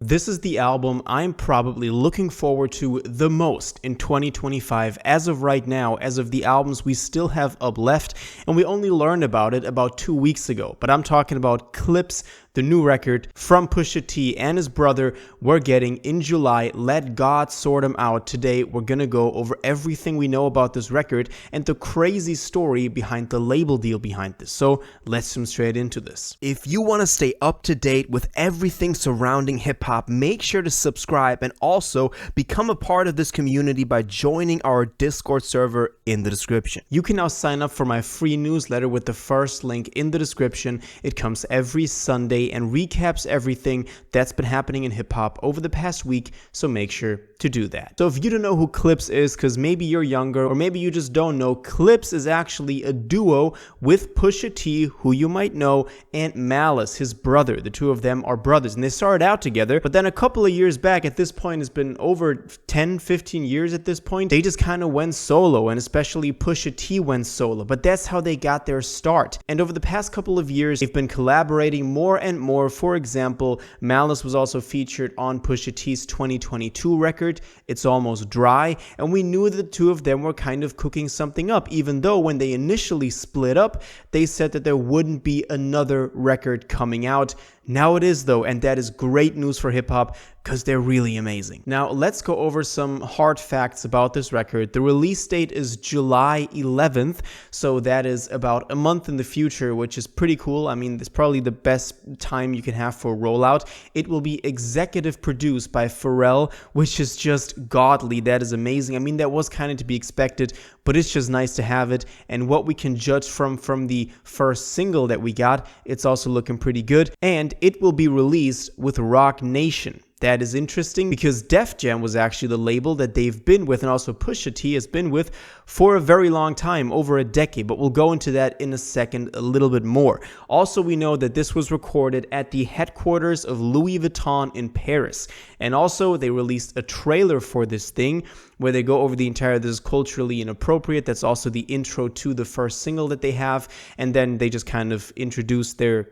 This is the album I'm probably looking forward to the most in 2025 as of right now, as of the albums we still have up left, and we only learned about it about 2 weeks ago. But I'm talking about Clipse, the new record from Pusha T and his brother. We're getting in July. Let God Sort 'Em Out. Today we're gonna go over everything we know about this record and the crazy story behind the label deal behind this. So let's jump straight into this. If you want to stay up to date with everything surrounding hip-hop, make sure to subscribe and also become a part of this community by joining our Discord server in the description. You can now sign up for my free newsletter with the first link in the description. It comes every Sunday and recaps everything that's been happening in hip-hop over the past week, so make sure to do that. So if you don't know who Clipse is, because maybe you're younger or maybe you just don't know, Clipse is actually a duo with Pusha T, who you might know, and Malice, his brother. The two of them are brothers, and they started out together, but then a couple of years back, at this point, it's been over 10-15 years at this point, they just kind of went solo, and especially Pusha T went solo, but that's how they got their start. And over the past couple of years, they've been collaborating more and more. For example, Malice was also featured on Pusha T's 2022 record, It's Almost Dry, and we knew the two of them were kind of cooking something up, even though when they initially split up, they said that there wouldn't be another record coming out. Now it is though, and that is great news for hip-hop because they're really amazing. Now let's go over some hard facts about this record. The release date is July 11th, so that is about a month in the future, which is pretty cool. I mean, it's probably the best time you can have for a rollout. It will be executive produced by Pharrell, which is just godly. That is amazing. I mean, that was kind of to be expected, but it's just nice to have it. And what we can judge from the first single that we got, it's also looking pretty good. And it will be released with Roc Nation. That is interesting because Def Jam was actually the label that they've been with, and also Pusha T has been with for a very long time, over a decade, but we'll go into that in a second a little bit more. Also, we know that this was recorded at the headquarters of Louis Vuitton in Paris, and also they released a trailer for this thing where they go over the entire, this is culturally inappropriate, that's also the intro to the first single that they have, and then they just kind of introduce their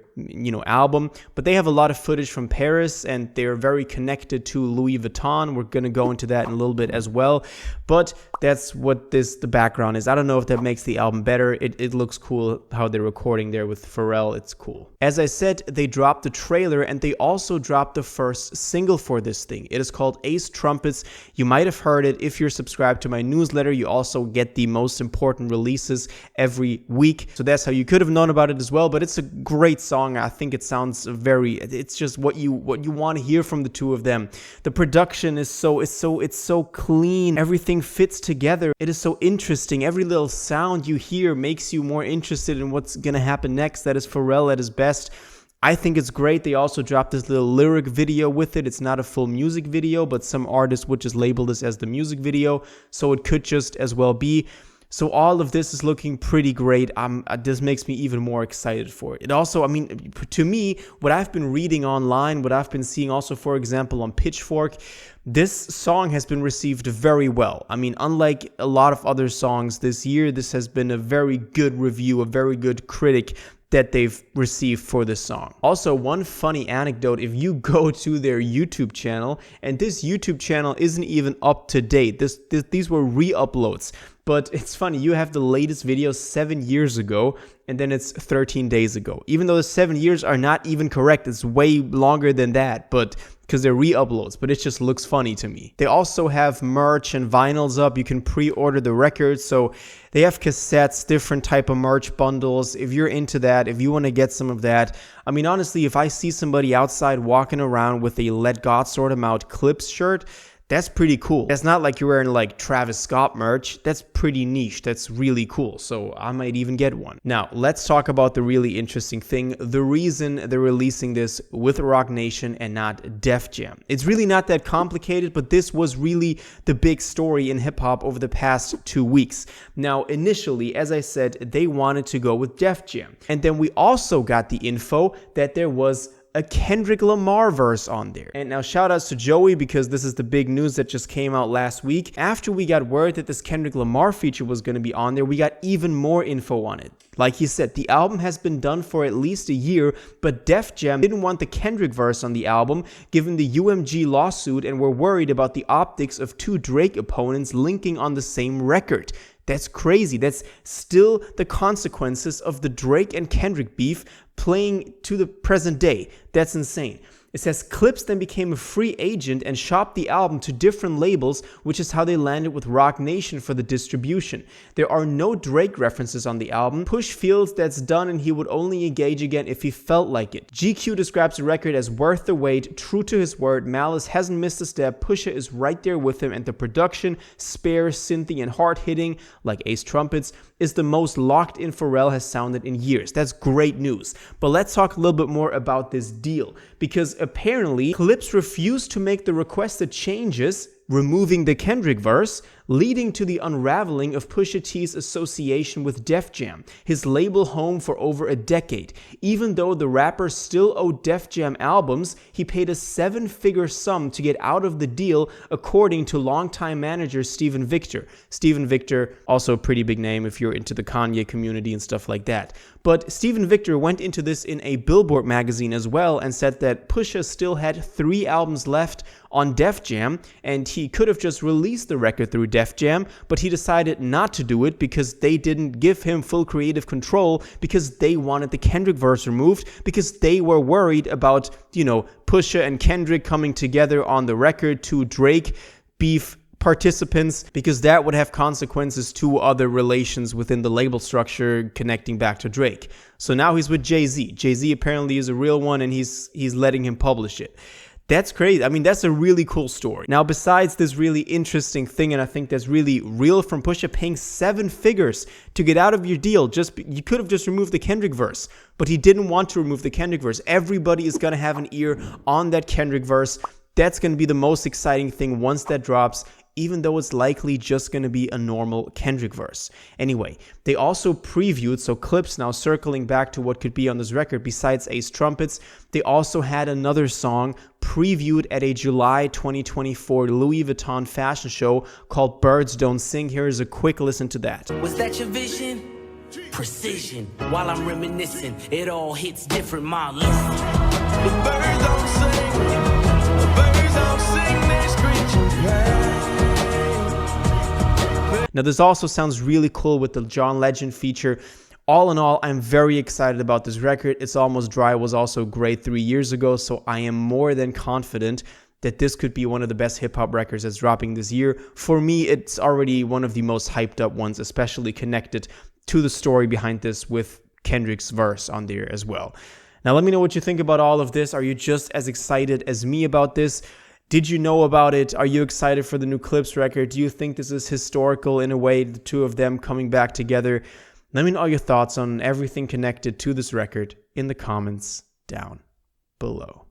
album. But they have a lot of footage from Paris, and they're very connected to Louis Vuitton. We're going to go into that in a little bit as well, but that's what the background is. I don't know if that makes the album better. It looks cool how they're recording there with Pharrell. It's cool. As I said, they dropped the trailer, and they also dropped the first single for this thing. It is called Ace Trumpets. You might have heard it. If you're subscribed to my newsletter, you also get the most important releases every week, so that's how you could have known about it as well. But it's a great song. I think it sounds it's just what you want to hear from the two of them. The production is so clean. Everything fits together. It is so interesting. Every little sound you hear makes you more interested in what's gonna happen next. That is Pharrell at his best. I think it's great. They also dropped this little lyric video with it. It's not a full music video, but some artists would just label this as the music video, so it could just as well be. So all of this is looking pretty great. This makes me even more excited for it. It also, I mean, to me, what I've been reading online, what I've been seeing also, for example, on Pitchfork, this song has been received very well. I mean, unlike a lot of other songs this year, this has been a very good review, a very good critic that they've received for this song. Also, one funny anecdote, if you go to their YouTube channel, and this YouTube channel isn't even up to date, these were re-uploads, but it's funny, you have the latest video 7 years ago, and then it's 13 days ago. Even though the 7 years are not even correct, it's way longer than that, but because they're re-uploads, but it just looks funny to me. They also have merch and vinyls up. You can pre-order the records, so they have cassettes, different type of merch bundles. If you're into that, if you want to get some of that, I mean, honestly, if I see somebody outside walking around with a Let God Sort 'Em Out Clipse shirt, that's pretty cool. That's not like you're wearing like Travis Scott merch. That's pretty niche. That's really cool. So I might even get one. Now, let's talk about the really interesting thing. The reason they're releasing this with Roc Nation and not Def Jam. It's really not that complicated, but this was really the big story in hip hop over the past 2 weeks. Now, initially, as I said, they wanted to go with Def Jam. And then we also got the info that there was a Kendrick Lamar verse on there. And now shout outs to Joey, because this is the big news that just came out last week. After we got word that this Kendrick Lamar feature was going to be on there, we got even more info on it. Like he said, the album has been done for at least a year, but Def Jam didn't want the Kendrick verse on the album given the UMG lawsuit and were worried about the optics of two Drake opponents linking on the same record. That's crazy. That's still the consequences of the Drake and Kendrick beef playing to the present day. That's insane. It says Clipse then became a free agent and shopped the album to different labels, which is how they landed with Roc Nation for the distribution. There are no Drake references on the album. Push feels that's done and he would only engage again if he felt like it. GQ describes the record as worth the wait, true to his word, Malice hasn't missed a step, Pusha is right there with him, and the production, spare, synthy, and hard-hitting, like Ace trumpets, is the most locked in Pharrell has sounded in years. That's great news. But let's talk a little bit more about this deal, because apparently Clipse refused to make the requested changes, removing the Kendrick verse, leading to the unraveling of Pusha T's association with Def Jam, his label home for over a decade. Even though the rapper still owed Def Jam albums, he paid a 7-figure sum to get out of the deal, according to longtime manager Steven Victor. Steven Victor, also a pretty big name if you're into the Kanye community and stuff like that. But Steven Victor went into this in a Billboard magazine as well and said that Pusha still had 3 albums left on Def Jam, and he could have just released the record through Def Jam, but he decided not to do it because they didn't give him full creative control, because they wanted the Kendrick verse removed, because they were worried about, Pusha and Kendrick coming together on the record to Drake beef participants, because that would have consequences to other relations within the label structure connecting back to Drake. So now he's with Jay-Z. Jay-Z apparently is a real one, and he's letting him publish it. That's crazy. I mean, that's a really cool story. Now, besides this really interesting thing, and I think that's really real from Pusha, paying 7 figures to get out of your deal, you could have just removed the Kendrick verse, but he didn't want to remove the Kendrick verse. Everybody is going to have an ear on that Kendrick verse. That's going to be the most exciting thing once that drops, even though it's likely just going to be a normal Kendrick verse. Anyway, they also previewed, so Clipse now circling back to what could be on this record besides Ace Trumpets, they also had another song previewed at a July 2024 Louis Vuitton fashion show called Birds Don't Sing. Here's a quick listen to that. Was that your vision? Precision. While I'm reminiscing, it all hits different, my listen. The birds don't sing. The birds don't sing, they screech. Now, this also sounds really cool with the John Legend feature. All in all, I'm very excited about this record. It's Almost Dry was also great 3 years ago, so I am more than confident that this could be one of the best hip-hop records that's dropping this year. For me, it's already one of the most hyped up ones, especially connected to the story behind this with Kendrick's verse on there as well. Now, let me know what you think about all of this. Are you just as excited as me about this? Did you know about it? Are you excited for the new Clipse record? Do you think this is historical in a way, the two of them coming back together? Let me know your thoughts on everything connected to this record in the comments down below.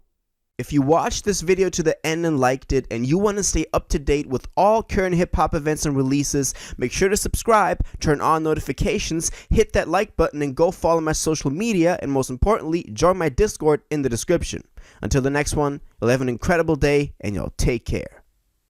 If you watched this video to the end and liked it, and you want to stay up to date with all current hip-hop events and releases, make sure to subscribe, turn on notifications, hit that like button, and go follow my social media, and most importantly, join my Discord in the description. Until the next one, you'll have an incredible day, and y'all take care.